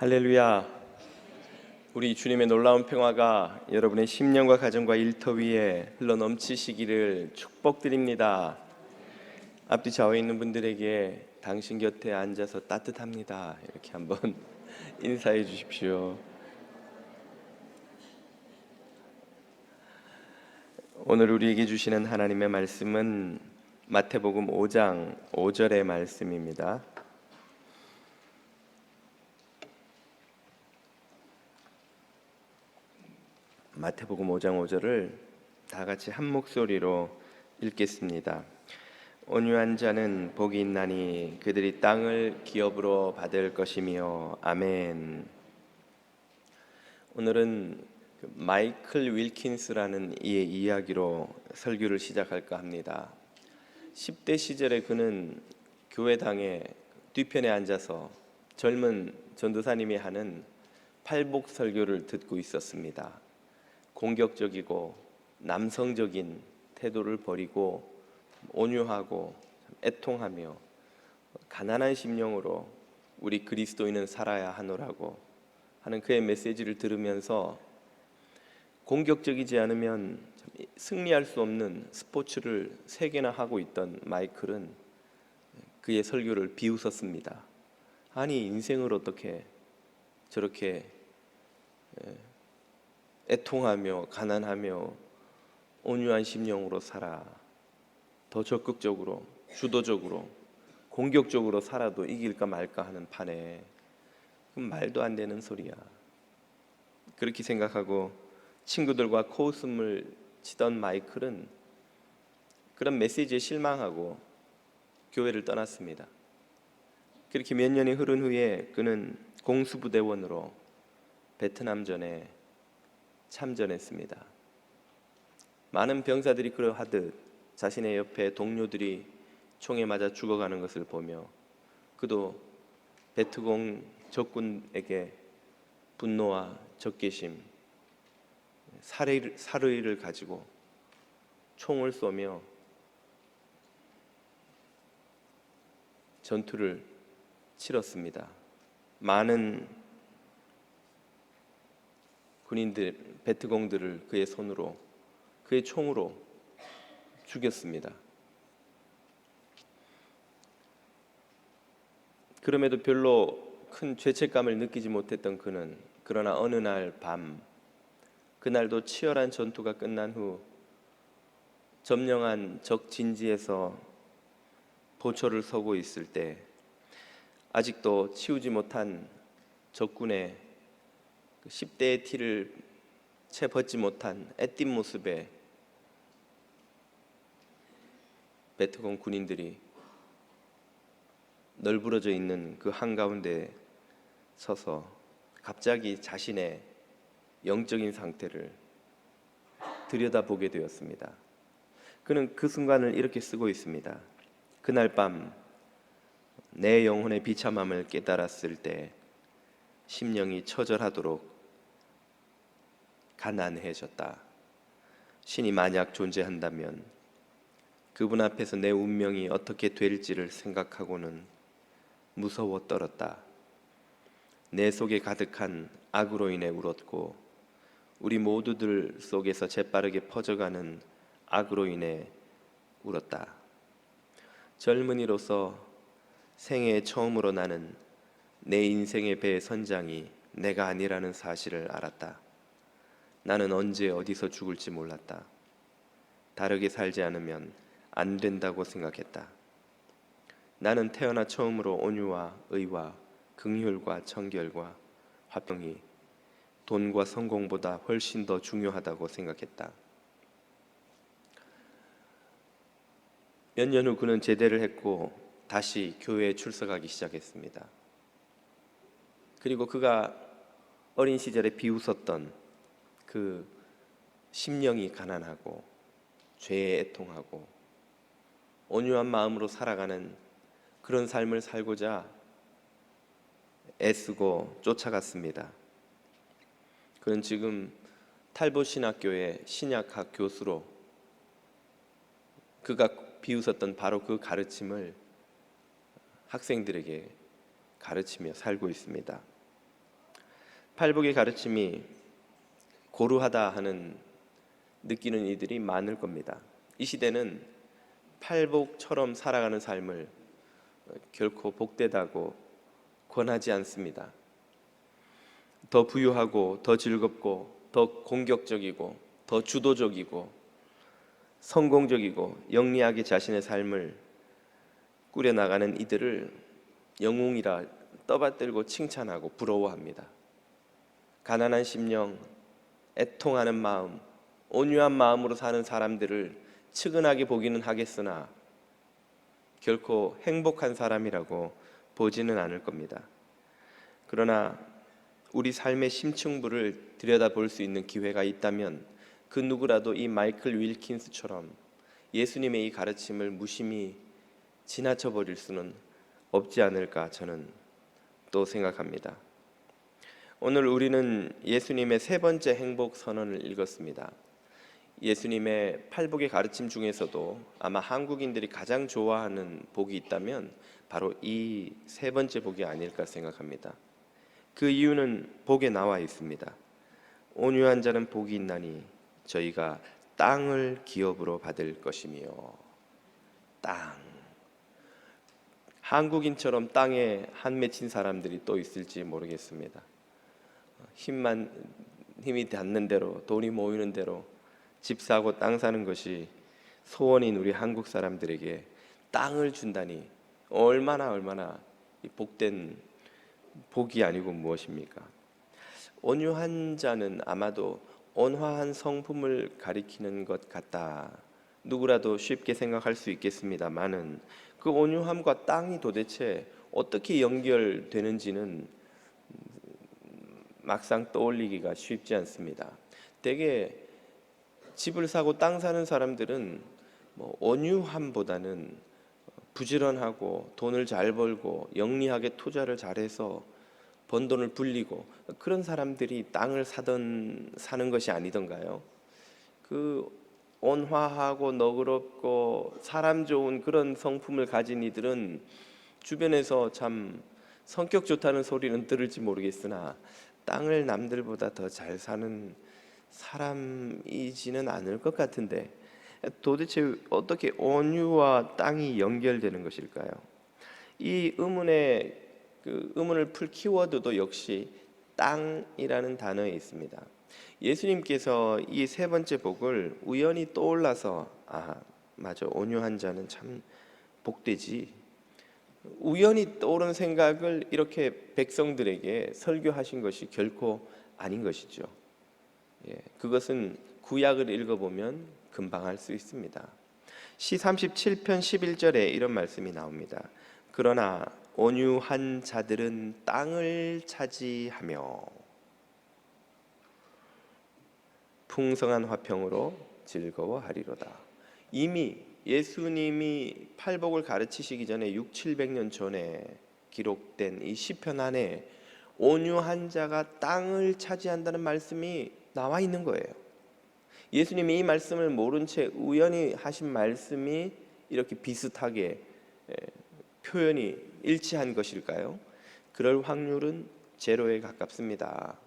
할렐루야. 우리 주님의 놀라운 평화가 여러분의 심령과 가정과 일터 위에 흘러넘치시기를 축복드립니다. 앞뒤 좌우에 있는 분들에게 당신 곁에 앉아서 따뜻합니다, 이렇게 한번 인사해 주십시오. 오늘 우리에게 주시는 하나님의 말씀은 마태복음 5장 5절의 말씀입니다. 마태복음 5장 5절을 다 같이 한 목소리로 읽겠습니다. 온유한 자는 복이 있나니 그들이 땅을 기업으로 받을 것이며. 아멘. 오늘은 마이클 윌킨스라는 이의 이야기로 설교를 시작할까 합니다. 10대 시절에 그는 교회당의 뒤편에 앉아서 젊은 전도사님이 하는 팔복 설교를 듣고 있었습니다. 공격적이고 남성적인 태도를 버리고 온유하고 애통하며 가난한 심령으로 우리 그리스도인은 살아야 하노라고 하는 그의 메시지를 들으면서 공격적이지 않으면 승리할 수 없는 스포츠를 3개나 하고 있던 마이클은 그의 설교를 비웃었습니다. 아니, 인생을 어떻게 저렇게 애통하며 가난하며 온유한 심령으로 살아, 더 적극적으로 주도적으로 공격적으로 살아도 이길까 말까 하는 판에 말도 안 되는 소리야, 그렇게 생각하고 친구들과 코웃음을 치던 마이클은 그런 메시지에 실망하고 교회를 떠났습니다. 그렇게 몇 년이 흐른 후에 그는 공수부대원으로 베트남전에 참전했습니다. 많은 병사들이 그러하듯 자신의 옆에 동료들이 총에 맞아 죽어가는 것을 보며 그도 베트공 적군에게 분노와 적개심, 살의를 가지고 총을 쏘며 전투를 치렀습니다. 많은 군인들, 베트공들을 그의 손으로, 그의 총으로 죽였습니다. 그럼에도 별로 큰 죄책감을 느끼지 못했던 그는 그러나 어느 날 밤, 그날도 치열한 전투가 끝난 후 점령한 적 진지에서 보초를 서고 있을 때 아직도 치우지 못한 적군의 10대의 티를 채 벗지 못한 애띤 모습에 베트공 군인들이 널브러져 있는 그 한가운데 서서 갑자기 자신의 영적인 상태를 들여다보게 되었습니다. 그는 그 순간을 이렇게 쓰고 있습니다. 그날 밤 내 영혼의 비참함을 깨달았을 때 심령이 처절하도록 가난해졌다. 신이 만약 존재한다면 그분 앞에서 내 운명이 어떻게 될지를 생각하고는 무서워 떨었다. 내 속에 가득한 악으로 인해 울었고 우리 모두들 속에서 재빠르게 퍼져가는 악으로 인해 울었다. 젊은이로서 생애에 처음으로 나는 내 인생의 배의 선장이 내가 아니라는 사실을 알았다. 나는 언제 어디서 죽을지 몰랐다. 다르게 살지 않으면 안 된다고 생각했다. 나는 태어나 처음으로 온유와 의와 긍휼과 청결과 화평이 돈과 성공보다 훨씬 더 중요하다고 생각했다. 몇 년 후 그는 제대를 했고 다시 교회에 출석하기 시작했습니다. 그리고 그가 어린 시절에 비웃었던 그 심령이 가난하고 죄에 애통하고 온유한 마음으로 살아가는 그런 삶을 살고자 애쓰고 쫓아갔습니다. 그는 지금 탈보신학교의 신약학 교수로 그가 비웃었던 바로 그 가르침을 학생들에게 가르치며 살고 있습니다. 팔복의 가르침이 고루하다 하는 느끼는 이들이 많을 겁니다. 이 시대는 팔복처럼 살아가는 삶을 결코 복되다고 권하지 않습니다. 더 부유하고 더 즐겁고 더 공격적이고 더 주도적이고 성공적이고 영리하게 자신의 삶을 꾸려나가는 이들을 영웅이라 떠받들고 칭찬하고 부러워합니다. 가난한 심령, 애통하는 마음, 온유한 마음으로 사는 사람들을 측은하게 보기는 하겠으나 결코 행복한 사람이라고 보지는 않을 겁니다. 그러나 우리 삶의 심층부를 들여다볼 수 있는 기회가 있다면 그 누구라도 이 마이클 윌킨스처럼 예수님의 이 가르침을 무심히 지나쳐 버릴 수는 없지 않을까 저는 또 생각합니다. 오늘 우리는 예수님의 세 번째 행복 선언을 읽었습니다. 예수님의 팔복의 가르침 중에서도 아마 한국인들이 가장 좋아하는 복이 있다면 바로 이 세 번째 복이 아닐까 생각합니다. 그 이유는 복에 나와 있습니다. 온유한 자는 복이 있나니 저희가 땅을 기업으로 받을 것이며. 땅. 한국인처럼 땅에 한 맺힌 사람들이 또 있을지 모르겠습니다. 힘이 닿는 대로, 돈이 모이는 대로 집 사고 땅 사는 것이 소원인 우리 한국 사람들에게 땅을 준다니 얼마나 복된 복이 아니고 무엇입니까? 온유한 자는 아마도 온화한 성품을 가리키는 것 같다. 누구라도 쉽게 생각할 수 있겠습니다만은 그 온유함과 땅이 도대체 어떻게 연결되는지는 막상 떠올리기가 쉽지 않습니다. 대개 집을 사고 땅 사는 사람들은 온유함보다는 부지런하고 돈을 잘 벌고 영리하게 투자를 잘해서 번 돈을 불리고 그런 사람들이 땅을 사는 것이 아니던가요? 그 온화하고 너그럽고 사람 좋은 그런 성품을 가진 이들은 주변에서 참 성격 좋다는 소리는 들을지 모르겠으나 땅을 남들보다 더 잘 사는 사람이지는 않을 것 같은데 도대체 어떻게 온유와 땅이 연결되는 것일까요? 이 의문을 풀 키워드도 역시 땅이라는 단어에 있습니다. 예수님께서 이 세 번째 복을 우연히 떠올라서 맞아, 온유한 자는 참 복되지, 우연히 떠오른 생각을 이렇게 백성들에게 설교하신 것이 결코 아닌 것이죠. 그것은 구약을 읽어보면 금방 알 수 있습니다. 시 37편 11절에 이런 말씀이 나옵니다. 그러나 온유한 자들은 땅을 차지하며 풍성한 화평으로 즐거워하리로다. 이미 예수님이 팔복을 가르치시기 전에 600~700년 전에 기록된 이 시편 안에 온유한 자가 땅을 차지한다는 말씀이 나와 있는 거예요. 예수님이 이 말씀을 모른 채 우연히 하신 말씀이 이렇게 비슷하게 표현이 일치한 것일까요? 그럴 확률은 제로에 가깝습니다.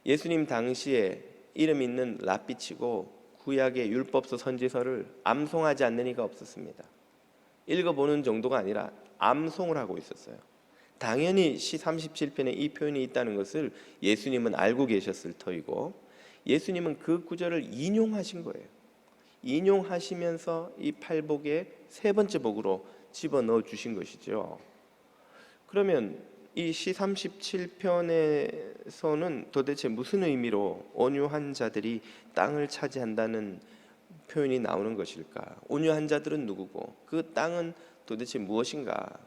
예수님 당시에 이름 있는 랍비치고 구약의 율법서 선지서를 암송하지 않는 이가 없었습니다. 읽어보는 정도가 아니라 암송을 하고 있었어요. 당연히 시 37편에 이 표현이 있다는 것을 예수님은 알고 계셨을 터이고 예수님은 그 구절을 인용하신 거예요. 인용하시면서 이 팔복의 세 번째 복으로 집어넣어 주신 것이죠. 그러면 이 시 37편에서는 도대체 무슨 의미로 온유한 자들이 땅을 차지한다는 표현이 나오는 것일까? 온유한 자들은 누구고 그 땅은 도대체 무엇인가?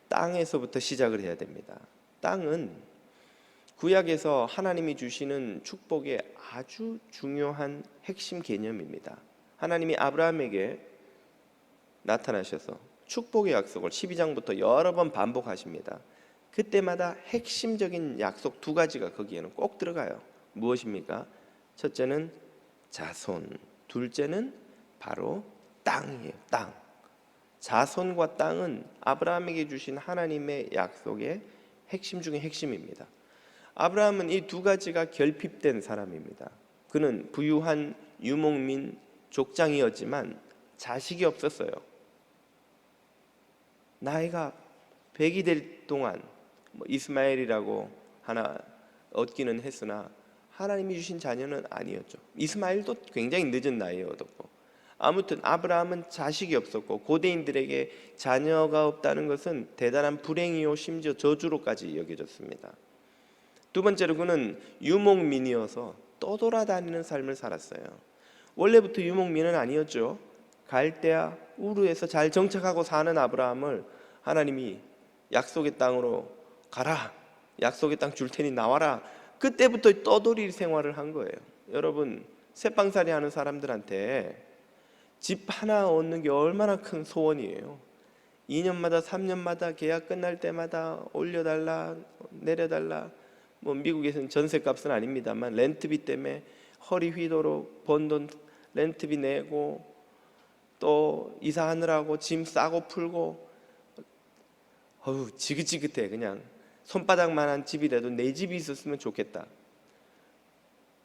땅에서부터 시작을 해야 됩니다. 땅은 구약에서 하나님이 주시는 축복의 아주 중요한 핵심 개념입니다. 하나님이 아브라함에게 나타나셔서 축복의 약속을 12장부터 여러 번 반복하십니다. 그때마다 핵심적인 약속 두 가지가 거기에는 꼭 들어가요. 무엇입니까? 첫째는 자손, 둘째는 바로 땅이에요. 땅. 자손과 땅은 아브라함에게 주신 하나님의 약속의 핵심 중에 핵심입니다. 아브라함은 이 두 가지가 결핍된 사람입니다. 그는 부유한 유목민 족장이었지만 자식이 없었어요. 나이가 100이 될 동안 이스마엘이라고 하나 얻기는 했으나 하나님이 주신 자녀는 아니었죠. 이스마엘도 굉장히 늦은 나이에 얻었고, 아무튼 아브라함은 자식이 없었고 고대인들에게 자녀가 없다는 것은 대단한 불행이요 심지어 저주로까지 여겨졌습니다. 두 번째로 그는 유목민이어서 떠돌아다니는 삶을 살았어요. 원래부터 유목민은 아니었죠. 갈대아 우르에서 잘 정착하고 사는 아브라함을 하나님이 약속의 땅으로 가라, 약속의 땅 줄 테니 나와라, 그때부터 떠돌이 생활을 한 거예요. 여러분, 새빵살이 하는 사람들한테 집 하나 얻는 게 얼마나 큰 소원이에요. 2년마다 3년마다 계약 끝날 때마다 올려달라 내려달라, 미국에서는 전세값은 아닙니다만 렌트비 때문에 허리 휘도록 번 돈 렌트비 내고 또 이사하느라고 짐 싸고 풀고, 지긋지긋해. 그냥 손바닥만한 집이라도 내 집이 있었으면 좋겠다.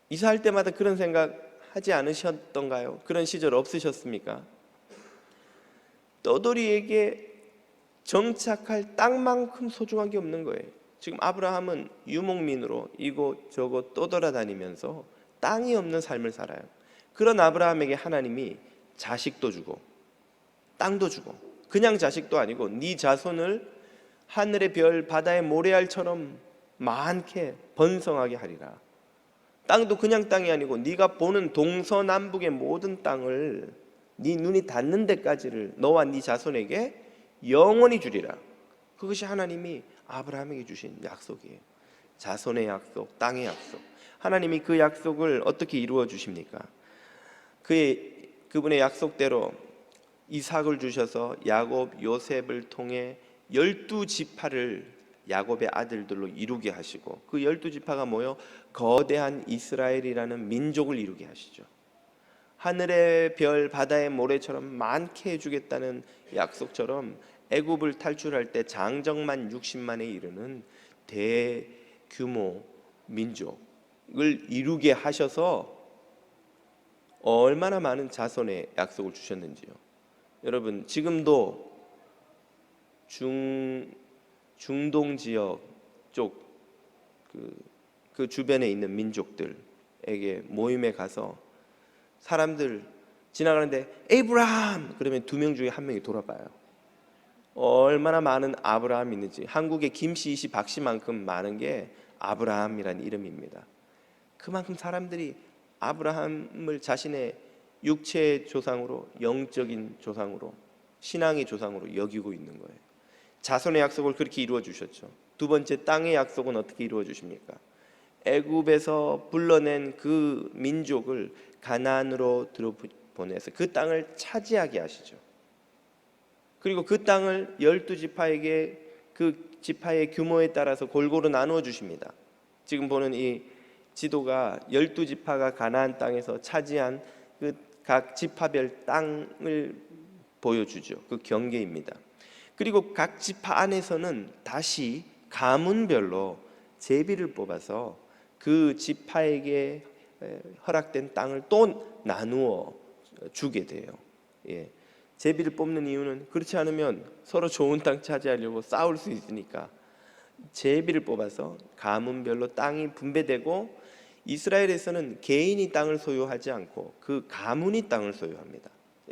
이사할 때마다 그런 생각 하지 않으셨던가요? 그런 시절 없으셨습니까? 떠돌이에게 정착할 땅만큼 소중한 게 없는 거예요. 지금 아브라함은 유목민으로 이곳저곳 떠돌아다니면서 땅이 없는 삶을 살아요. 그런 아브라함에게 하나님이 자식도 주고 땅도 주고, 그냥 자식도 아니고 네 자손을 하늘의 별 바다의 모래알처럼 많게 번성하게 하리라. 땅도 그냥 땅이 아니고 네가 보는 동서남북의 모든 땅을 네 눈이 닿는 데까지를 너와 네 자손에게 영원히 주리라. 그것이 하나님이 아브라함에게 주신 약속이에요. 자손의 약속, 땅의 약속. 하나님이 그 약속을 어떻게 이루어 주십니까? 그분의 약속대로 이삭을 주셔서 야곱, 요셉을 통해 12지파를 야곱의 아들들로 이루게 하시고, 그 12지파가 모여 거대한 이스라엘이라는 민족을 이루게 하시죠. 하늘의 별 바다의 모래처럼 많게 해주겠다는 약속처럼 애굽을 탈출할 때 장정만 60만에 이르는 대규모 민족을 이루게 하셔서 얼마나 많은 자손의 약속을 주셨는지요. 여러분, 지금도 중동 지역 쪽 그 주변에 있는 민족들에게 모임에 가서 사람들 지나가는데 에이브라함 그러면 2명 중에 1명이 돌아봐요. 얼마나 많은 아브라함이 있는지. 한국의 김씨, 이씨, 박씨만큼 많은 게 아브라함이라는 이름입니다. 그만큼 사람들이 아브라함을 자신의 육체의 조상으로, 영적인 조상으로, 신앙의 조상으로 여기고 있는 거예요. 자손의 약속을 그렇게 이루어 주셨죠. 두 번째, 땅의 약속은 어떻게 이루어 주십니까? 애굽에서 불러낸 그 민족을 가나안으로 들어보내서 그 땅을 차지하게 하시죠. 그리고 그 땅을 12지파에게 그 지파의 규모에 따라서 골고루 나누어 주십니다. 지금 보는 이 지도가 12지파가 가나안 땅에서 차지한 그 각 지파별 땅을 보여주죠. 그 경계입니다. 그리고 각 지파 안에서는 다시 가문별로 제비를 뽑아서 그 지파에게 허락된 땅을 또 나누어 주게 돼요. 제비를 뽑는 이유는 그렇지 않으면 서로 좋은 땅 차지하려고 싸울 수 있으니까 제비를 뽑아서 가문별로 땅이 분배되고, 이스라엘에서는 개인이 땅을 소유하지 않고 그 가문이 땅을 소유합니다.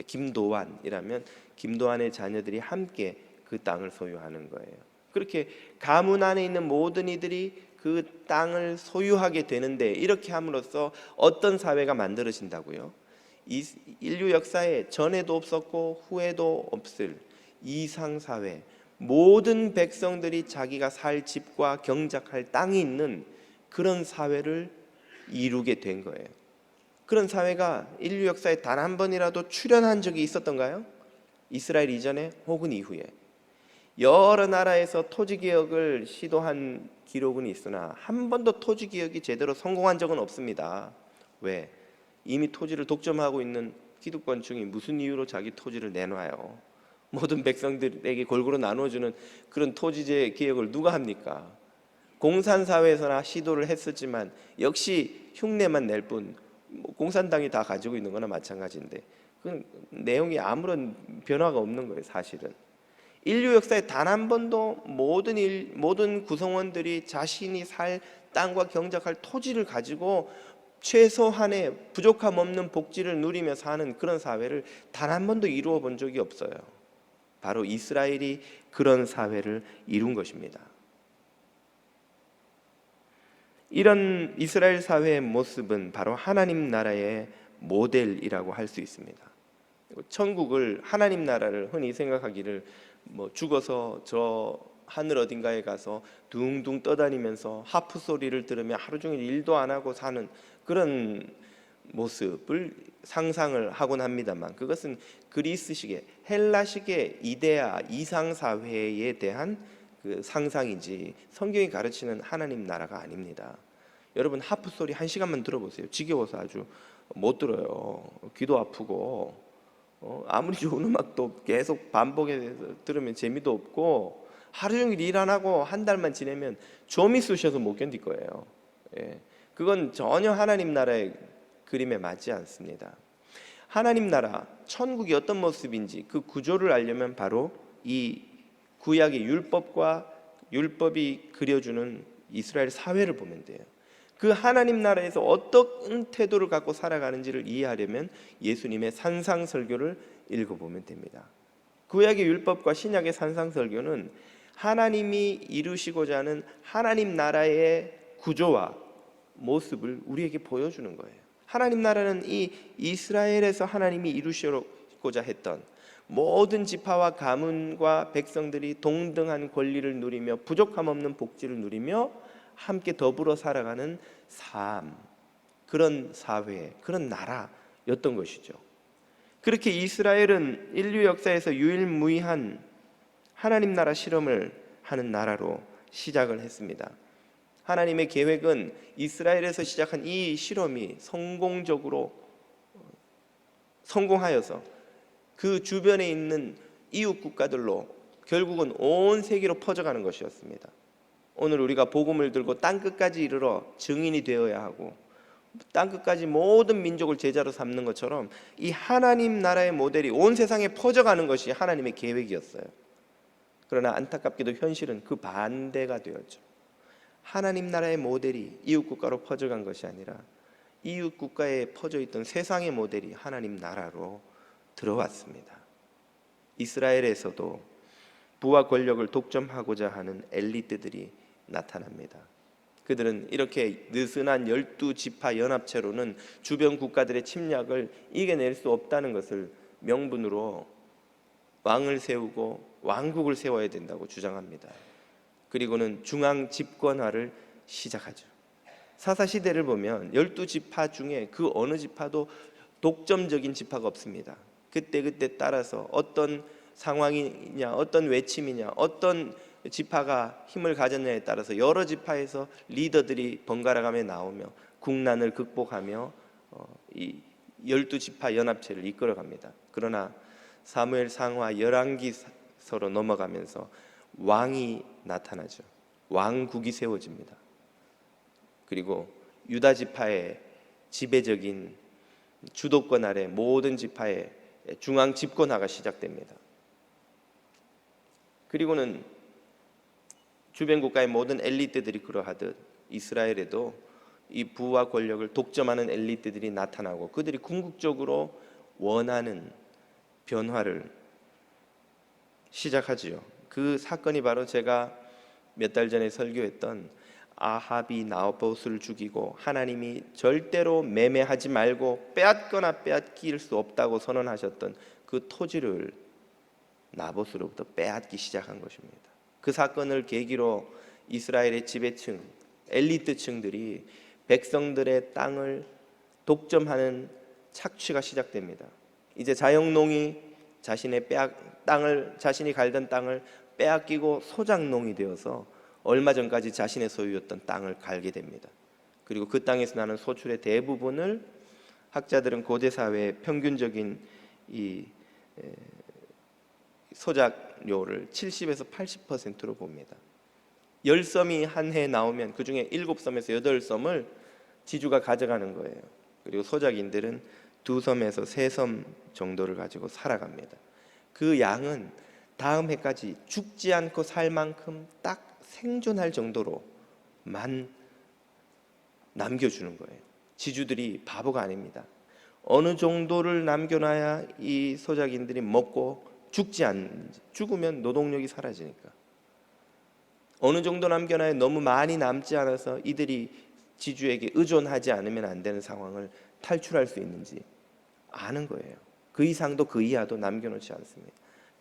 김도환이라면 김도환의 자녀들이 함께 그 땅을 소유하는 거예요. 그렇게 가문 안에 있는 모든 이들이 그 땅을 소유하게 되는데, 이렇게 함으로써 어떤 사회가 만들어진다고요? 인류 역사에 전에도 없었고 후에도 없을 이상사회, 모든 백성들이 자기가 살 집과 경작할 땅이 있는 그런 사회를 이루게 된 거예요. 그런 사회가 인류 역사에 단 한 번이라도 출현한 적이 있었던가요? 이스라엘 이전에 혹은 이후에 여러 나라에서 토지개혁을 시도한 기록은 있으나 한 번도 토지개혁이 제대로 성공한 적은 없습니다. 왜? 이미 토지를 독점하고 있는 기득권층이 무슨 이유로 자기 토지를 내놔요? 모든 백성들에게 골고루 나눠주는 그런 토지제 개혁을 누가 합니까? 공산사회에서나 시도를 했었지만 역시 흉내만 낼 뿐, 공산당이 다 가지고 있는 거나 마찬가지인데 그 내용이 아무런 변화가 없는 거예요. 사실은 인류 역사에 단 한 번도 모든 구성원들이 자신이 살 땅과 경작할 토지를 가지고 최소한의 부족함 없는 복지를 누리며 사는 그런 사회를 단 한 번도 이루어 본 적이 없어요. 바로 이스라엘이 그런 사회를 이룬 것입니다. 이런 이스라엘 사회의 모습은 바로 하나님 나라의 모델이라고 할 수 있습니다. 천국을, 하나님 나라를 흔히 생각하기를 죽어서 저 하늘 어딘가에 가서 둥둥 떠다니면서 하프 소리를 들으며 하루 종일 일도 안 하고 사는 그런 모습을 상상을 하곤 합니다만, 그것은 그리스식의, 헬라식의 이데아 이상 사회에 대한 그 상상이지 성경이 가르치는 하나님 나라가 아닙니다. 여러분 하프 소리 1시간만 들어보세요. 지겨워서 아주 못 들어요. 귀도 아프고 아무리 좋은 음악도 계속 반복해서 들으면 재미도 없고, 하루 종일 일 안 하고 한 달만 지내면 좀이 쑤셔서 못 견딜 거예요. 그건 전혀 하나님 나라의 그림에 맞지 않습니다. 하나님 나라, 천국이 어떤 모습인지 그 구조를 알려면 바로 이 구약의 율법과 율법이 그려주는 이스라엘 사회를 보면 돼요. 그 하나님 나라에서 어떤 태도를 갖고 살아가는지를 이해하려면 예수님의 산상설교를 읽어보면 됩니다. 구약의 율법과 신약의 산상설교는 하나님이 이루시고자 하는 하나님 나라의 구조와 모습을 우리에게 보여주는 거예요. 하나님 나라는 이 이스라엘에서 하나님이 이루시고자 했던 모든 지파와 가문과 백성들이 동등한 권리를 누리며 부족함 없는 복지를 누리며 함께 더불어 살아가는 삶, 그런 사회, 그런 나라였던 것이죠. 그렇게 이스라엘은 인류 역사에서 유일무이한 하나님 나라 실험을 하는 나라로 시작을 했습니다. 하나님의 계획은 이스라엘에서 시작한 이 실험이 성공하여서 그 주변에 있는 이웃 국가들로 결국은 온 세계로 퍼져가는 것이었습니다. 오늘 우리가 복음을 들고 땅끝까지 이르러 증인이 되어야 하고 땅끝까지 모든 민족을 제자로 삼는 것처럼 이 하나님 나라의 모델이 온 세상에 퍼져가는 것이 하나님의 계획이었어요. 그러나 안타깝게도 현실은 그 반대가 되었죠. 하나님 나라의 모델이 이웃 국가로 퍼져간 것이 아니라 이웃 국가에 퍼져 있던 세상의 모델이 하나님 나라로 들어왔습니다. 이스라엘에서도 부와 권력을 독점하고자 하는 엘리트들이 나타납니다. 그들은 이렇게 느슨한 12지파 연합체로는 주변 국가들의 침략을 이겨낼 수 없다는 것을 명분으로 왕을 세우고 왕국을 세워야 된다고 주장합니다. 그리고는 중앙 집권화를 시작하죠. 사사시대를 보면 12지파 중에 그 어느 지파도 독점적인 지파가 없습니다. 그때 따라서 어떤 상황이냐, 어떤 외침이냐, 어떤 지파가 힘을 가졌냐에 따라서 여러 지파에서 리더들이 번갈아가며 나오며 국난을 극복하며 이 12지파 연합체를 이끌어갑니다. 그러나 사무엘 상하 열왕기서로 넘어가면서 왕이 나타나죠. 왕국이 세워집니다. 그리고 유다 지파의 지배적인 주도권 아래 모든 지파의 중앙 집권화가 시작됩니다. 그리고는 주변 국가의 모든 엘리트들이 그러하듯 이스라엘에도 이 부와 권력을 독점하는 엘리트들이 나타나고 그들이 궁극적으로 원하는 변화를 시작하지요. 그 사건이 바로 제가 몇 달 전에 설교했던 아합이 나봇을 죽이고 하나님이 절대로 매매하지 말고 빼앗거나 빼앗길 수 없다고 선언하셨던 그 토지를 나봇으로부터 빼앗기 시작한 것입니다. 그 사건을 계기로 이스라엘의 지배층, 엘리트층들이 백성들의 땅을 독점하는 착취가 시작됩니다. 이제 자영농이 자신이 갈던 땅을 빼앗기고 소작농이 되어서 얼마 전까지 자신의 소유였던 땅을 갈게 됩니다. 그리고 그 땅에서 나는 소출의 대부분을 학자들은 고대 사회의 평균적인 이 소작료를 70에서 80%로 봅니다. 10섬이 한 해 나오면 그 중에 7섬에서 8섬을 지주가 가져가는 거예요. 그리고 소작인들은 2섬에서 3섬 정도를 가지고 살아갑니다. 그 양은 다음 해까지 죽지 않고 살 만큼 딱 생존할 정도로만 남겨주는 거예요. 지주들이 바보가 아닙니다. 어느 정도를 남겨놔야 이 소작인들이 먹고 죽지 않는지, 죽으면 노동력이 사라지니까 어느 정도 남겨놔야 너무 많이 남지 않아서 이들이 지주에게 의존하지 않으면 안 되는 상황을 탈출할 수 있는지 아는 거예요. 그 이상도 그 이하도 남겨놓지 않습니다.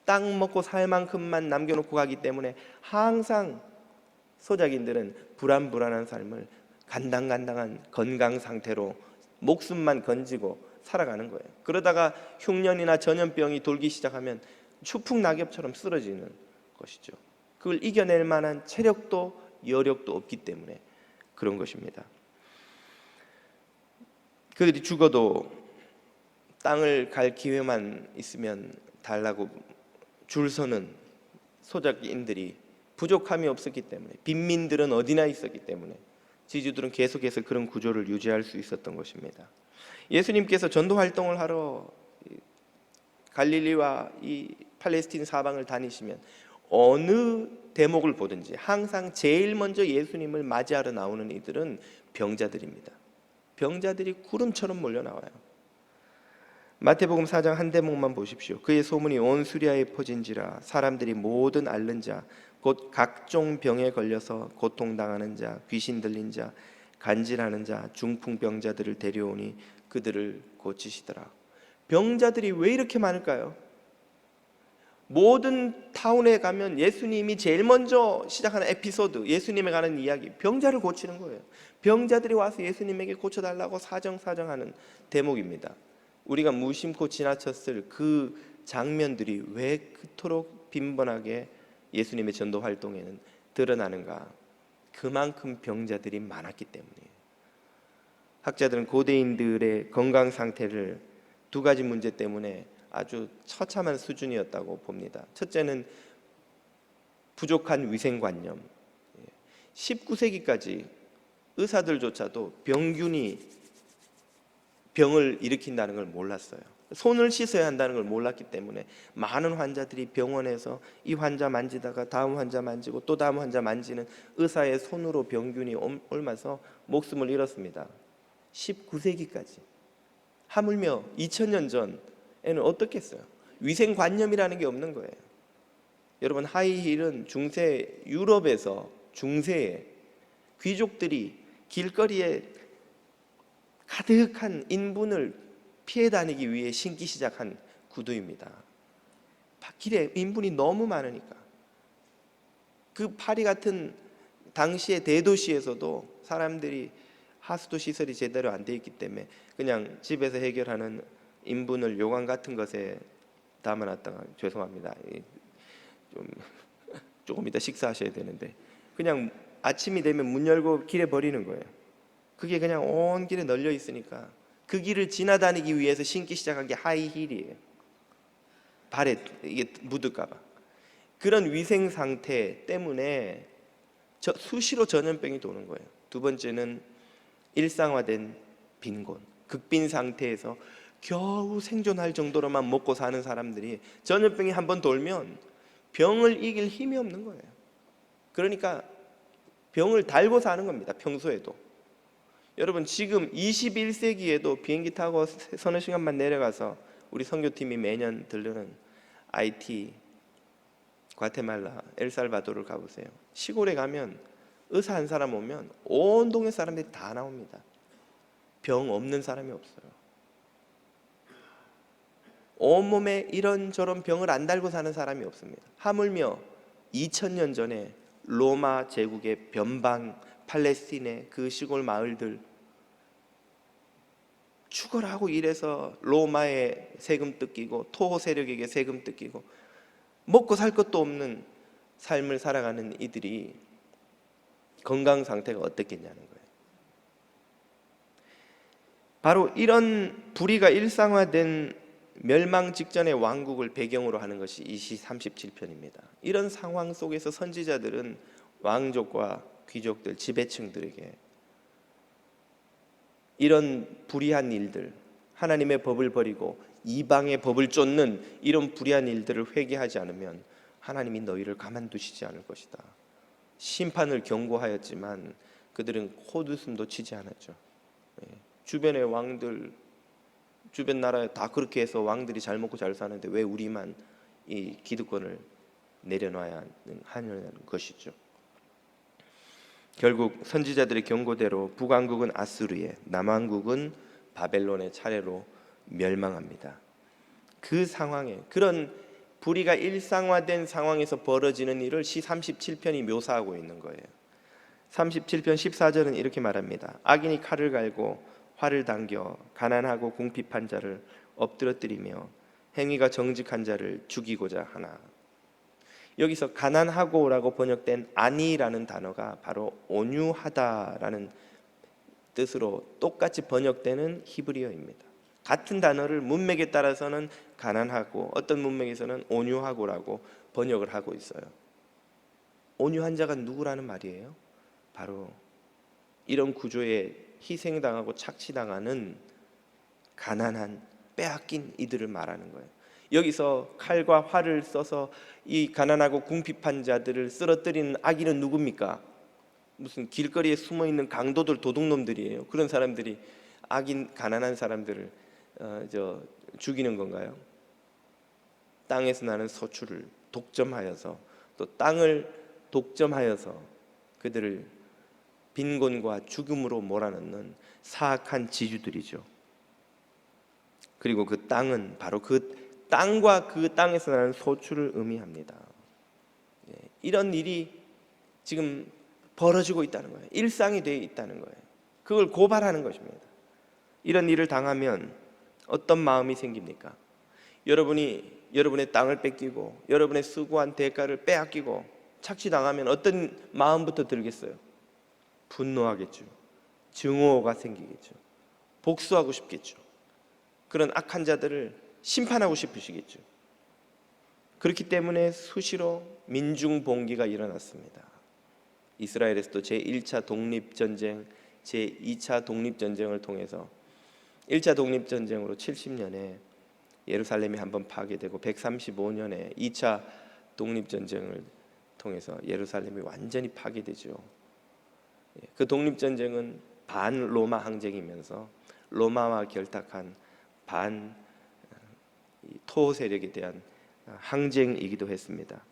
땅 먹고 살 만큼만 남겨놓고 가기 때문에 항상 소작인들은 불안불안한 삶을 간당간당한 건강 상태로 목숨만 건지고 살아가는 거예요. 그러다가 흉년이나 전염병이 돌기 시작하면 추풍낙엽처럼 쓰러지는 것이죠. 그걸 이겨낼 만한 체력도 여력도 없기 때문에 그런 것입니다. 그들이 죽어도 땅을 갈 기회만 있으면 달라고 줄 서는 소작인들이 부족함이 없었기 때문에, 빈민들은 어디나 있었기 때문에 지주들은 계속해서 그런 구조를 유지할 수 있었던 것입니다. 예수님께서 전도 활동을 하러 갈릴리와 이 팔레스틴 사방을 다니시면 어느 대목을 보든지 항상 제일 먼저 예수님을 맞이하러 나오는 이들은 병자들입니다. 병자들이 구름처럼 몰려 나와요. 마태복음 4장 한 대목만 보십시오. 그의 소문이 온 수리아에 퍼진지라 사람들이 모든 앓는 자 곧 각종 병에 걸려서 고통당하는 자, 귀신 들린 자, 간질하는 자, 중풍병자들을 데려오니 그들을 고치시더라. 병자들이 왜 이렇게 많을까요? 모든 타운에 가면 예수님이 제일 먼저 시작하는 에피소드, 예수님에 관한 이야기, 병자를 고치는 거예요. 병자들이 와서 예수님에게 고쳐달라고 사정하는 대목입니다. 우리가 무심코 지나쳤을 그 장면들이 왜 그토록 빈번하게 예수님의 전도 활동에는 드러나는가? 그만큼 병자들이 많았기 때문이에요. 학자들은 고대인들의 건강 상태를 2가지 문제 때문에 아주 처참한 수준이었다고 봅니다. 첫째는 부족한 위생관념. 19세기까지 의사들조차도 병균이 병을 일으킨다는 걸 몰랐어요. 손을 씻어야 한다는 걸 몰랐기 때문에 많은 환자들이 병원에서 이 환자 만지다가 다음 환자 만지고 또 다음 환자 만지는 의사의 손으로 병균이 옮아서 목숨을 잃었습니다. 19세기까지. 하물며 2000년 전에는 어떻겠어요? 위생관념이라는 게 없는 거예요. 여러분, 하이힐은 중세 유럽에서 중세에 귀족들이 길거리에 가득한 인분을 피해 다니기 위해 신기 시작한 구두입니다. 길에 인분이 너무 많으니까. 그 파리 같은 당시의 대도시에서도 사람들이 하수도 시설이 제대로 안 돼 있기 때문에 그냥 집에서 해결하는 인분을 요강 같은 것에 담아놨다가, 죄송합니다, 조금 이따 식사하셔야 되는데 그냥 아침이 되면 문 열고 길에 버리는 거예요. 그게 그냥 온 길에 널려 있으니까 그 길을 지나다니기 위해서 신기 시작한 게 하이힐이에요. 발에 이게 묻을까 봐. 그런 위생 상태 때문에 수시로 전염병이 도는 거예요. 2번째는 일상화된 빈곤, 극빈 상태에서 겨우 생존할 정도로만 먹고 사는 사람들이 전염병이 한번 돌면 병을 이길 힘이 없는 거예요. 그러니까 병을 달고 사는 겁니다. 평소에도. 여러분, 지금 21세기에도 비행기 타고 서너 시간만 내려가서 우리 선교팀이 매년 들르는 아이티, 과테말라, 엘살바도르를 가보세요. 시골에 가면 의사 한 사람 오면 온 동네 사람들이 다 나옵니다. 병 없는 사람이 없어요. 온몸에 이런저런 병을 안 달고 사는 사람이 없습니다. 하물며 2000년 전에 로마 제국의 변방 팔레스틴의 그 시골 마을들, 추월하고 일해서 로마에 세금 뜯기고 토호 세력에게 세금 뜯기고 먹고 살 것도 없는 삶을 살아가는 이들이 건강 상태가 어떻겠냐는 거예요. 바로 이런 불의가 일상화된 멸망 직전의 왕국을 배경으로 하는 것이 이시 37편입니다. 이런 상황 속에서 선지자들은 왕족과 귀족들, 지배층들에게 이런 불의한 일들, 하나님의 법을 버리고 이방의 법을 쫓는 이런 불의한 일들을 회개하지 않으면 하나님이 너희를 가만두시지 않을 것이다. 심판을 경고하였지만 그들은 콧웃음도 치지 않았죠. 주변의 왕들, 주변 나라에 다 그렇게 해서 왕들이 잘 먹고 잘 사는데 왜 우리만 이 기득권을 내려놔야 하냐는 것이죠. 결국 선지자들의 경고대로 북왕국은 아수르에, 남왕국은 바벨론의 차례로 멸망합니다. 그 상황에, 그런 불의가 일상화된 상황에서 벌어지는 일을 시 37편이 묘사하고 있는 거예요. 37편 14절은 이렇게 말합니다. 악인이 칼을 갈고 활을 당겨 가난하고 궁핍한 자를 엎드러뜨리며 행위가 정직한 자를 죽이고자 하나. 여기서 가난하고라고 번역된 아니라는 단어가 바로 온유하다라는 뜻으로 똑같이 번역되는 히브리어입니다. 같은 단어를 문맥에 따라서는 가난하고 어떤 문맥에서는 온유하고라고 번역을 하고 있어요. 온유한 자가 누구라는 말이에요? 바로 이런 구조에 희생당하고 착취당하는 가난한 빼앗긴 이들을 말하는 거예요. 여기서 칼과 활을 써서 이 가난하고 궁핍한 자들을 쓰러뜨리는 악인은 누굽니까? 무슨 길거리에 숨어있는 강도들, 도둑놈들이에요. 그런 사람들이 악인, 가난한 사람들을 죽이는 건가요? 땅에서 나는 소출을 독점하여서, 또 땅을 독점하여서 그들을 빈곤과 죽음으로 몰아넣는 사악한 지주들이죠. 그리고 그 땅은 바로 그 땅과 그 땅에서 나는 소출을 의미합니다. 이런 일이 지금 벌어지고 있다는 거예요. 일상이 되어 있다는 거예요. 그걸 고발하는 것입니다. 이런 일을 당하면 어떤 마음이 생깁니까? 여러분이 여러분의 땅을 뺏기고 여러분의 수고한 대가를 빼앗기고 착취당하면 어떤 마음부터 들겠어요? 분노하겠죠. 증오가 생기겠죠. 복수하고 싶겠죠. 그런 악한 자들을 심판하고 싶으시겠죠. 그렇기 때문에 수시로 민중봉기가 일어났습니다. 이스라엘에서도 제1차 독립전쟁, 제2차 독립전쟁을 통해서 1차 독립전쟁으로 70년에 예루살렘이 한번 파괴되고 135년에 2차 독립전쟁을 통해서 예루살렘이 완전히 파괴되죠. 그 독립전쟁은 반 로마 항쟁이면서 로마와 결탁한 반 토 세력에 대한 항쟁이기도 했습니다.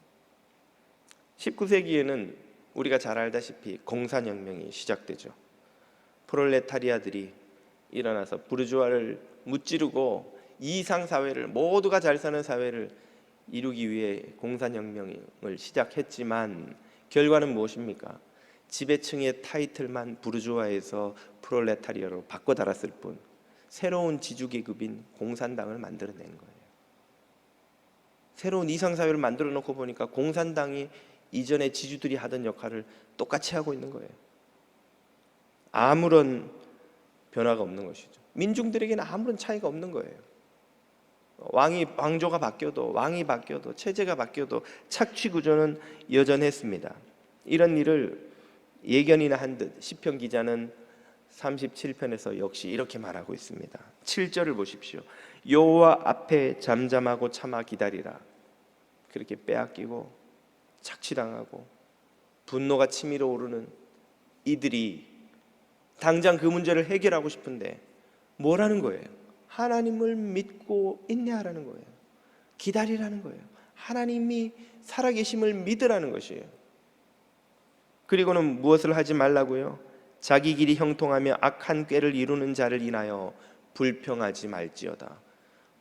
19세기에는 우리가 잘 알다시피 공산혁명이 시작되죠. 프롤레타리아들이 일어나서 부르주아를 무찌르고 이상사회를, 모두가 잘 사는 사회를 이루기 위해 공산혁명을 시작했지만 결과는 무엇입니까? 지배층의 타이틀만 부르주아에서 프롤레타리아로 바꿔 달았을 뿐 새로운 지주계급인 공산당을 만들어낸 거예요. 새로운 이상사회를 만들어 놓고 보니까 공산당이 이전에 지주들이 하던 역할을 똑같이 하고 있는 거예요. 아무런 변화가 없는 것이죠. 민중들에게는 아무런 차이가 없는 거예요. 왕조가 바뀌어도, 왕이 바뀌어도, 체제가 바뀌어도 착취 구조는 여전했습니다. 이런 일을 예견이나 한 듯 시편 기자는 37편에서 역시 이렇게 말하고 있습니다. 7절을 보십시오. 여호와 앞에 잠잠하고 참아 기다리라. 그렇게 빼앗기고 착취당하고 분노가 치밀어 오르는 이들이 당장 그 문제를 해결하고 싶은데 뭐라는 거예요? 하나님을 믿고 인내하라는 거예요. 기다리라는 거예요. 하나님이 살아계심을 믿으라는 것이에요. 그리고는 무엇을 하지 말라고요? 자기 길이 형통하며 악한 꾀를 이루는 자를 인하여 불평하지 말지어다.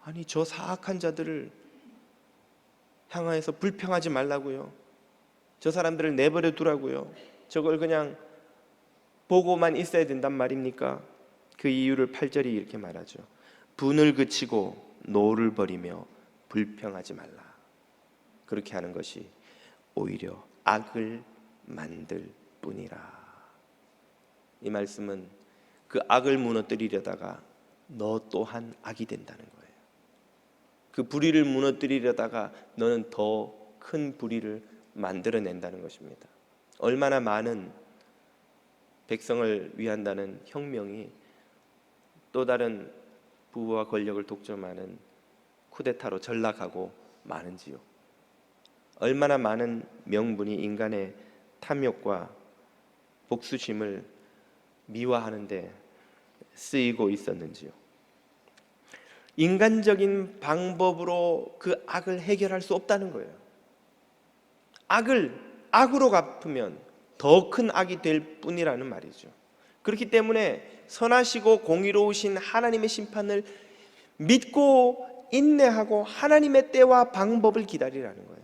아니, 저 사악한 자들을 향하여서 불평하지 말라고요? 저 사람들을 내버려 두라고요? 저걸 그냥 보고만 있어야 된단 말입니까? 그 이유를 8절이 이렇게 말하죠. 분을 그치고 노를 버리며 불평하지 말라. 그렇게 하는 것이 오히려 악을 만들 뿐이라. 이 말씀은 그 악을 무너뜨리려다가 너 또한 악이 된다는 거예요. 그 불의를 무너뜨리려다가 너는 더 큰 불의를 만들어낸다는 것입니다. 얼마나 많은 백성을 위한다는 혁명이 또 다른 부와 권력을 독점하는 쿠데타로 전락하고 마는지요. 얼마나 많은 명분이 인간의 탐욕과 복수심을 미화하는 데 쓰이고 있었는지요. 인간적인 방법으로 그 악을 해결할 수 없다는 거예요. 악을 악으로 갚으면 더 큰 악이 될 뿐이라는 말이죠. 그렇기 때문에 선하시고 공의로우신 하나님의 심판을 믿고 인내하고 하나님의 때와 방법을 기다리라는 거예요.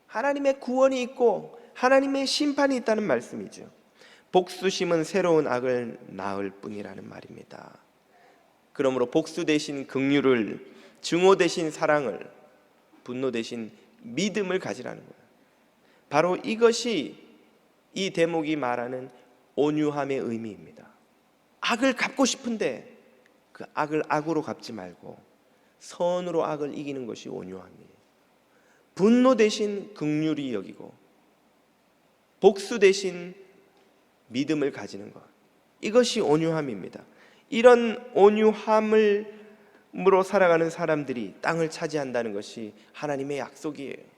하나님의 구원이 있고 하나님의 심판이 있다는 말씀이죠. 복수심은 새로운 악을 낳을 뿐이라는 말입니다. 그러므로 복수 대신 긍휼을, 증오 대신 사랑을, 분노 대신 믿음을 가지라는 거예요. 바로 이것이 이 대목이 말하는 온유함의 의미입니다. 악을 갚고 싶은데 그 악을 악으로 갚지 말고 선으로 악을 이기는 것이 온유함이에요. 분노 대신 긍휼히 여기고 복수 대신 믿음을 가지는 것, 이것이 온유함입니다. 이런 온유함으로 살아가는 사람들이 땅을 차지한다는 것이 하나님의 약속이에요.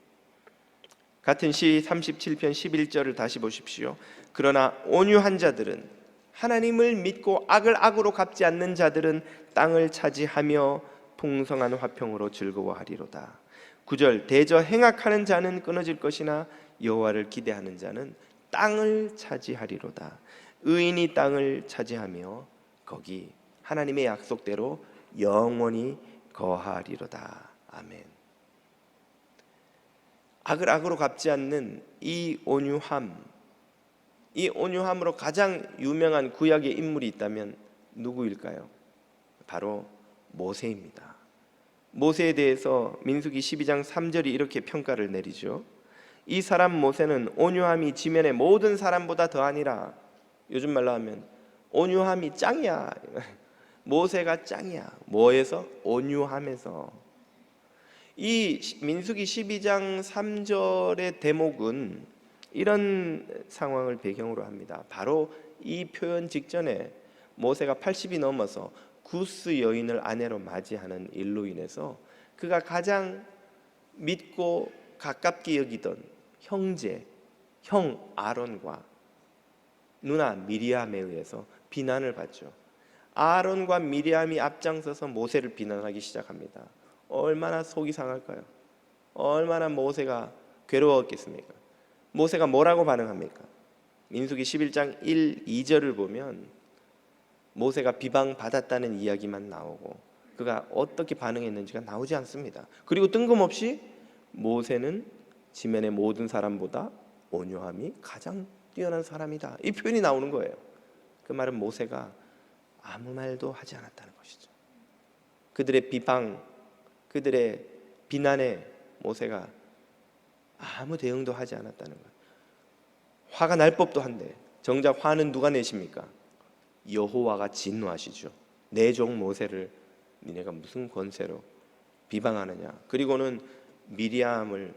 같은 시 37편 11절을 다시 보십시오. 그러나 온유한 자들은, 하나님을 믿고 악을 악으로 갚지 않는 자들은 땅을 차지하며 풍성한 화평으로 즐거워하리로다. 9절, 대저 행악하는 자는 끊어질 것이나 여호와를 기대하는 자는 땅을 차지하리로다. 의인이 땅을 차지하며 거기 하나님의 약속대로 영원히 거하리로다. 아멘. 악을 악으로 갚지 않는 이 온유함, 이 온유함으로 가장 유명한 구약의 인물이 있다면 누구일까요? 바로 모세입니다. 모세에 대해서 민수기 12장 3절이 이렇게 평가를 내리죠. 이 사람 모세는 온유함이 지면의 모든 사람보다 더하니라. 요즘 말로 하면 온유함이 짱이야. 모세가 짱이야. 뭐에서? 온유함에서. 이 민수기 12장 3절의 대목은 이런 상황을 배경으로 합니다. 바로 이 표현 직전에 모세가 80이 넘어서 구스 여인을 아내로 맞이하는 일로 인해서 그가 가장 믿고 가깝게 여기던 형 아론과 누나 미리암에 의해서 비난을 받죠. 아론과 미리암이 앞장서서 모세를 비난하기 시작합니다. 얼마나 속이 상할까요? 얼마나 모세가 괴로웠겠습니까? 모세가 뭐라고 반응합니까? 민수기 11장 1, 2절을 보면 모세가 비방받았다는 이야기만 나오고 그가 어떻게 반응했는지가 나오지 않습니다. 그리고 뜬금없이 모세는 지면의 모든 사람보다 온유함이 가장 뛰어난 사람이다, 이 표현이 나오는 거예요. 그 말은 모세가 아무 말도 하지 않았다는 것이죠. 그들의 비방, 그들의 비난에 모세가 아무 대응도 하지 않았다는 거예요. 화가 날 법도 한데 정작 화는 누가 내십니까? 여호와가 진노하시죠. 내 종 모세를 니네가 무슨 권세로 비방하느냐. 그리고는 미리암을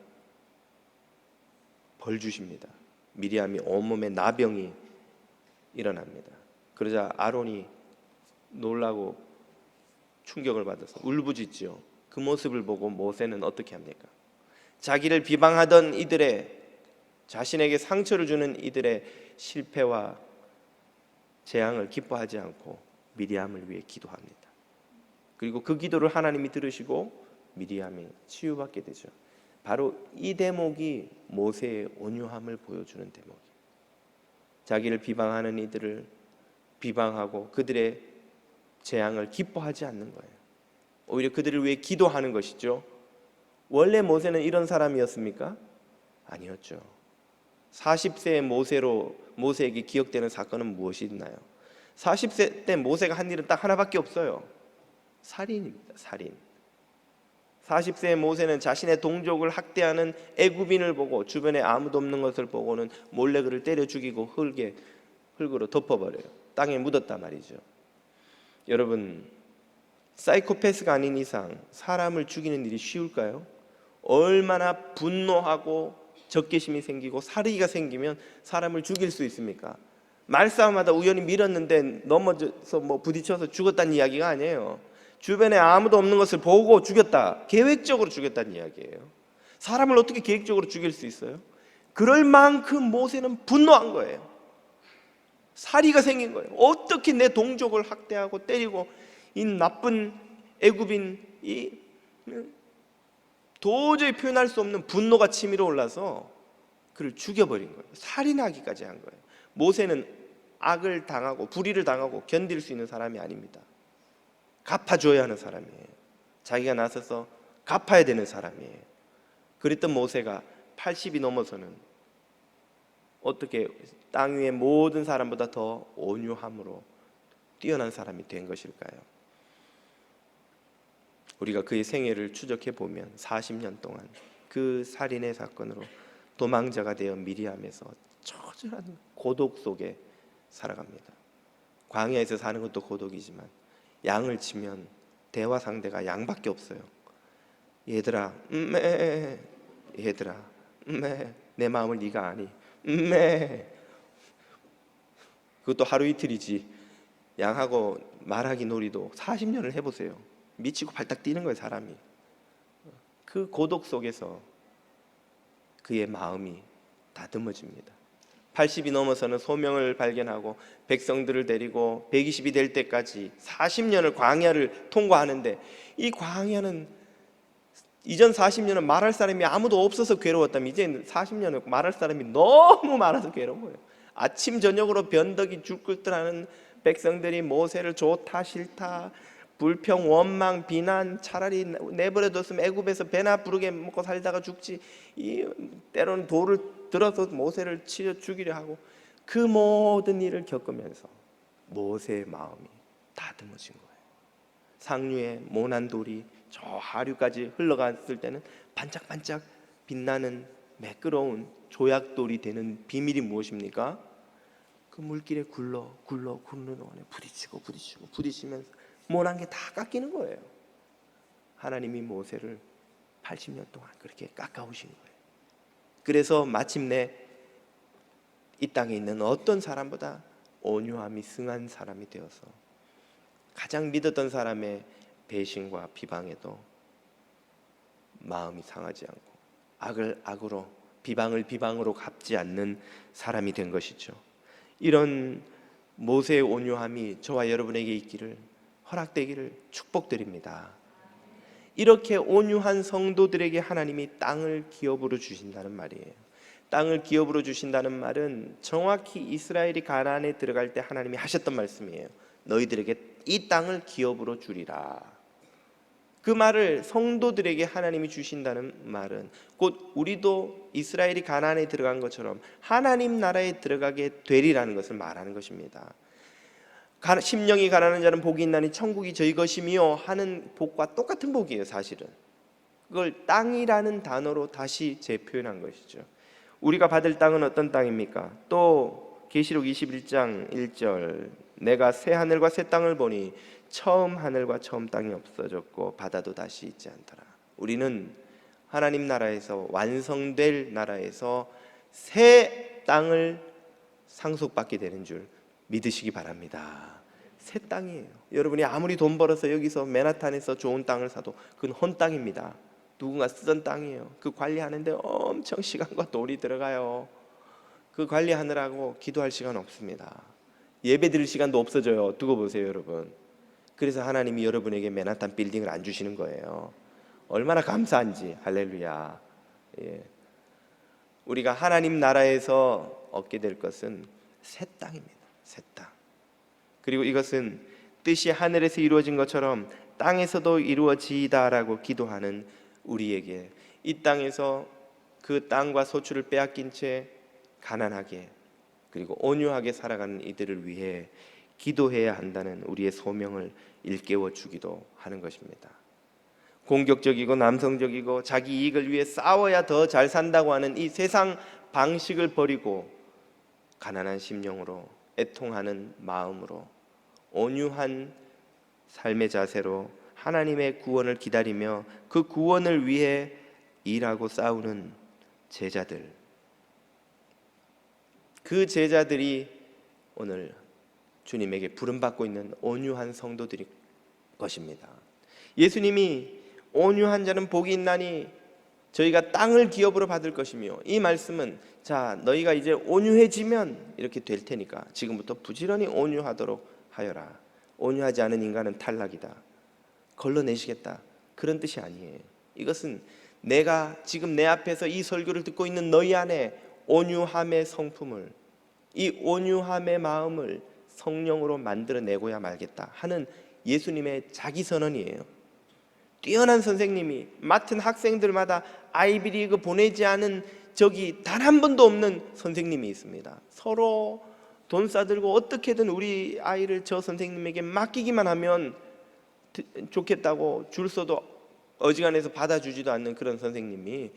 벌 주십니다. 미리암이 온몸에 나병이 일어납니다. 그러자 아론이 놀라고 충격을 받아서 울부짖죠. 그 모습을 보고 모세는 어떻게 합니까? 자기를 비방하던 이들의, 자신에게 상처를 주는 이들의 실패와 재앙을 기뻐하지 않고 미리암을 위해 기도합니다. 그리고 그 기도를 하나님이 들으시고 미리암이 치유받게 되죠. 바로 이 대목이 모세의 온유함을 보여주는 대목이에요. 자기를 비방하는 이들을 비방하고 그들의 재앙을 기뻐하지 않는 거예요. 오히려 그들을 위해 기도하는 것이죠. 원래 모세는 이런 사람이었습니까? 아니었죠. 40세의 모세에게 기억되는 사건은 무엇이 있나요? 40세 때 모세가 한 일은 딱 하나밖에 없어요. 살인입니다. 살인. 40세의 모세는 자신의 동족을 학대하는 애굽인을 보고 주변에 아무도 없는 것을 보고는 몰래 그를 때려 죽이고 흙으로 덮어버려요. 땅에 묻었단 말이죠. 여러분, 사이코패스가 아닌 이상 사람을 죽이는 일이 쉬울까요? 얼마나 분노하고 적개심이 생기고 사르기가 생기면 사람을 죽일 수 있습니까? 말싸움하다 우연히 밀었는데 넘어져서 부딪혀서 죽었다는 이야기가 아니에요. 주변에 아무도 없는 것을 보고 죽였다, 계획적으로 죽였다는 이야기예요. 사람을 어떻게 계획적으로 죽일 수 있어요? 그럴 만큼 모세는 분노한 거예요. 사리가 생긴 거예요. 어떻게 내 동족을 학대하고 때리고, 이 나쁜 애굽인 이 도저히 표현할 수 없는 분노가 치밀어 올라서 그를 죽여버린 거예요. 살인하기까지 한 거예요. 모세는 악을 당하고 불의를 당하고 견딜 수 있는 사람이 아닙니다. 갚아줘야 하는 사람이에요. 자기가 나서서 갚아야 되는 사람이에요. 그랬던 모세가 80이 넘어서는 어떻게 땅 위의 모든 사람보다 더 온유함으로 뛰어난 사람이 된 것일까요? 우리가 그의 생애를 추적해 보면 40년 동안 그 살인의 사건으로 도망자가 되어 미리암에서 처절한 고독 속에 살아갑니다. 광야에서 사는 것도 고독이지만 양을 치면 대화 상대가 양밖에 없어요. 얘들아, 얘들아, 내 마음을 네가 아니. 그것도 하루 이틀이지. 양하고 말하기 놀이도 40년을 해보세요. 미치고 발딱 뛰는 거예요, 사람이. 그 고독 속에서 그의 마음이 다듬어집니다. 80이 넘어서는 소명을 발견하고 백성들을 데리고 120이 될 때까지 40년을 광야를 통과하는데, 이 광야는 이전 40년은 말할 사람이 아무도 없어서 괴로웠다면 이제 40년은 말할 사람이 너무 많아서 괴로워요. 아침 저녁으로 변덕이 줄긋들하는 백성들이 모세를 좋다 싫다, 불평, 원망, 비난, 차라리 내버려뒀으면 애굽에서 배나 부르게 먹고 살다가 죽지, 때로는 돌을 들어서 모세를 치려 죽이려 하고, 그 모든 일을 겪으면서 모세의 마음이 다듬어진 거예요. 상류의 모난 돌이 저 하류까지 흘러갔을 때는 반짝반짝 빛나는 매끄러운 조약돌이 되는 비밀이 무엇입니까? 그 물길에 굴러 굴르는 동안에 부딪히면서 모난 게 다 깎이는 거예요. 하나님이 모세를 80년 동안 그렇게 깎아오신 거예요. 그래서 마침내 이 땅에 있는 어떤 사람보다 온유함이 승한 사람이 되어서 가장 믿었던 사람의 배신과 비방에도 마음이 상하지 않고 악을 악으로, 비방을 비방으로 갚지 않는 사람이 된 것이죠. 이런 모세의 온유함이 저와 여러분에게 있기를, 허락되기를 축복드립니다. 이렇게 온유한 성도들에게 하나님이 땅을 기업으로 주신다는 말이에요. 땅을 기업으로 주신다는 말은 정확히 이스라엘이 가나안에 들어갈 때 하나님이 하셨던 말씀이에요. 너희들에게 이 땅을 기업으로 주리라. 그 말을 성도들에게 하나님이 주신다는 말은 곧 우리도 이스라엘이 가나안에 들어간 것처럼 하나님 나라에 들어가게 되리라는 것을 말하는 것입니다. 심령이 가난한 자는 복이 있나니 천국이 저희 것이며 하는 복과 똑같은 복이에요. 사실은 그걸 땅이라는 단어로 다시 재표현한 것이죠. 우리가 받을 땅은 어떤 땅입니까? 또 계시록 21장 1절, 내가 새 하늘과 새 땅을 보니 처음 하늘과 처음 땅이 없어졌고 바다도 다시 있지 않더라. 우리는 하나님 나라에서, 완성될 나라에서 새 땅을 상속받게 되는 줄 믿으시기 바랍니다. 새 땅이에요. 여러분이 아무리 돈 벌어서 여기서 맨하탄에서 좋은 땅을 사도 그건 헛 땅입니다. 누군가 쓰던 땅이에요. 그 관리하는데 엄청 시간과 돈이 들어가요. 그 관리하느라고 기도할 시간 없습니다. 예배 드릴 시간도 없어져요. 두고 보세요, 여러분. 그래서 하나님이 여러분에게 맨하탄 빌딩을 안 주시는 거예요. 얼마나 감사한지. 할렐루야. 예. 우리가 하나님 나라에서 얻게 될 것은 새 땅입니다. 새 땅. 그리고 이것은 뜻이 하늘에서 이루어진 것처럼 땅에서도 이루어지다라고 기도하는 우리에게, 이 땅에서 그 땅과 소출을 빼앗긴 채 가난하게 그리고 온유하게 살아가는 이들을 위해 기도해야 한다는 우리의 소명을 일깨워 주기도 하는 것입니다. 공격적이고 남성적이고 자기 이익을 위해 싸워야 더 잘 산다고 하는 이 세상 방식을 버리고 가난한 심령으로, 애통하는 마음으로, 온유한 삶의 자세로 하나님의 구원을 기다리며 그 구원을 위해 일하고 싸우는 제자들, 그 제자들이 오늘 주님에게 부름받고 있는 온유한 성도들일 것입니다. 예수님이 온유한 자는 복이 있나니 저희가 땅을 기업으로 받을 것이며, 이 말씀은 자 너희가 이제 온유해지면 이렇게 될 테니까 지금부터 부지런히 온유하도록 하여라. 온유하지 않은 인간은 탈락이다, 걸러내시겠다, 그런 뜻이 아니에요. 이것은 내가 지금 내 앞에서 이 설교를 듣고 있는 너희 안에 온유함의 성품을, 이 온유함의 마음을 성령으로 만들어내고야 말겠다 하는 예수님의 자기 선언이에요. 뛰어난 선생님이 맡은 학생들마다 아이비리그 보내지 않은 적이 단 한 번도 없는 선생님이 있습니다. 서로 돈 싸들고 어떻게든 우리 아이를 저 선생님에게 맡기기만 하면 좋겠다고 줄 서도 어지간해서 받아주지도 않는 그런 선생님이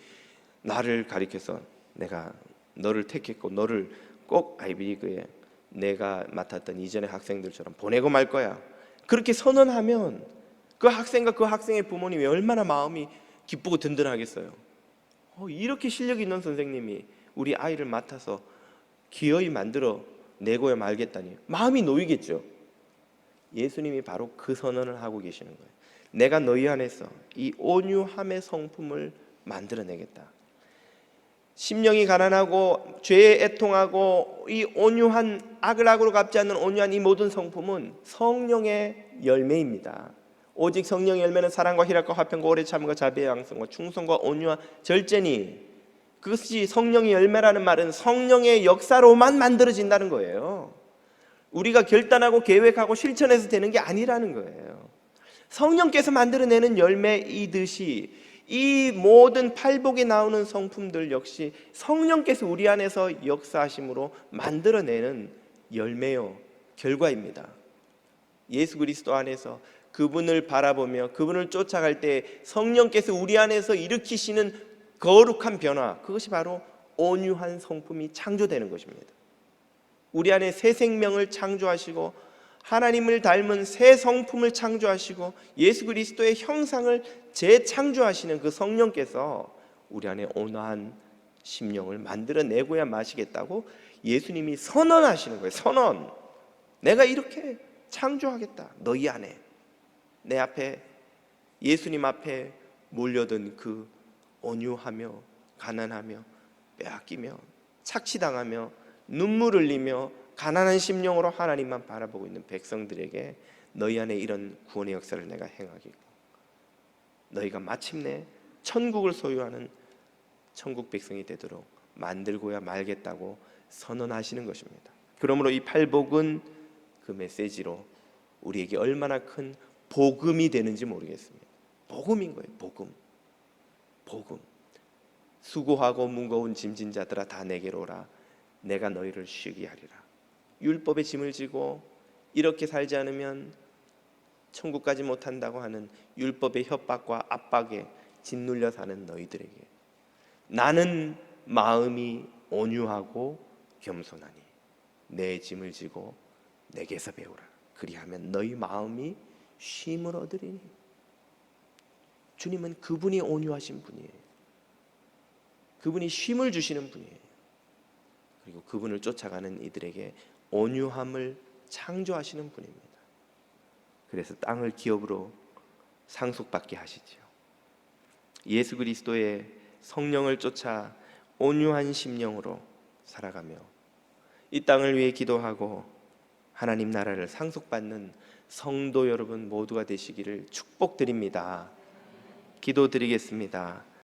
나를 가리켜서 내가 너를 택했고 너를 꼭 아이비리그에 내가 맡았던 이전의 학생들처럼 보내고 말 거야, 그렇게 선언하면 그 학생과 그 학생의 부모님이 얼마나 마음이 기쁘고 든든하겠어요. 이렇게 실력 있는 선생님이 우리 아이를 맡아서 기어이 만들어 내고야 말겠다니 마음이 놓이겠죠. 예수님이 바로 그 선언을 하고 계시는 거예요. 내가 너희 안에서 이 온유함의 성품을 만들어내겠다. 심령이 가난하고 죄에 애통하고 이 온유한, 악을 악으로 갚지 않는 온유한 이 모든 성품은 성령의 열매입니다. 오직 성령의 열매는 사랑과 희락과 화평과 오래 참음과 자비의 양성과 충성과 온유와 절제니, 그것이 성령의 열매라는 말은 성령의 역사로만 만들어진다는 거예요. 우리가 결단하고 계획하고 실천해서 되는 게 아니라는 거예요. 성령께서 만들어내는 열매이듯이 이 모든 팔복에 나오는 성품들 역시 성령께서 우리 안에서 역사하심으로 만들어내는 열매요, 결과입니다. 예수 그리스도 안에서 그분을 바라보며 그분을 쫓아갈 때 성령께서 우리 안에서 일으키시는 거룩한 변화, 그것이 바로 온유한 성품이 창조되는 것입니다. 우리 안에 새 생명을 창조하시고 하나님을 닮은 새 성품을 창조하시고 예수 그리스도의 형상을 재창조하시는 그 성령께서 우리 안에 온화한 심령을 만들어내고야 마시겠다고 예수님이 선언하시는 거예요. 선언. 내가 이렇게 창조하겠다. 너희 안에. 내 앞에, 예수님 앞에 몰려든 그 온유하며 가난하며 빼앗기며 착취당하며 눈물 흘리며 가난한 심령으로 하나님만 바라보고 있는 백성들에게 너희 안에 이런 구원의 역사를 내가 행하겠고 너희가 마침내 천국을 소유하는 천국 백성이 되도록 만들고야 말겠다고 선언하시는 것입니다. 그러므로 이 팔복은 그 메시지로 우리에게 얼마나 큰 복음이 되는지 모르겠습니다. 복음인 거예요. 복음. 복음. 수고하고 무거운 짐진 자들아 다 내게로 오라. 내가 너희를 쉬게 하리라. 율법의 짐을 지고 이렇게 살지 않으면 천국 가지 못한다고 하는 율법의 협박과 압박에 짓눌려 사는 너희들에게 나는 마음이 온유하고 겸손하니 내 짐을 지고 내게서 배우라. 그리하면 너희 마음이 쉼을 얻으리니. 주님은 그분이 온유하신 분이에요. 그분이 쉼을 주시는 분이에요. 그리고 그분을 쫓아가는 이들에게 온유함을 창조하시는 분입니다. 그래서 땅을 기업으로 상속받게 하시죠. 예수 그리스도의 성령을 쫓아 온유한 심령으로 살아가며 이 땅을 위해 기도하고 하나님 나라를 상속받는 성도 여러분 모두가 되시기를 축복드립니다. 기도드리겠습니다.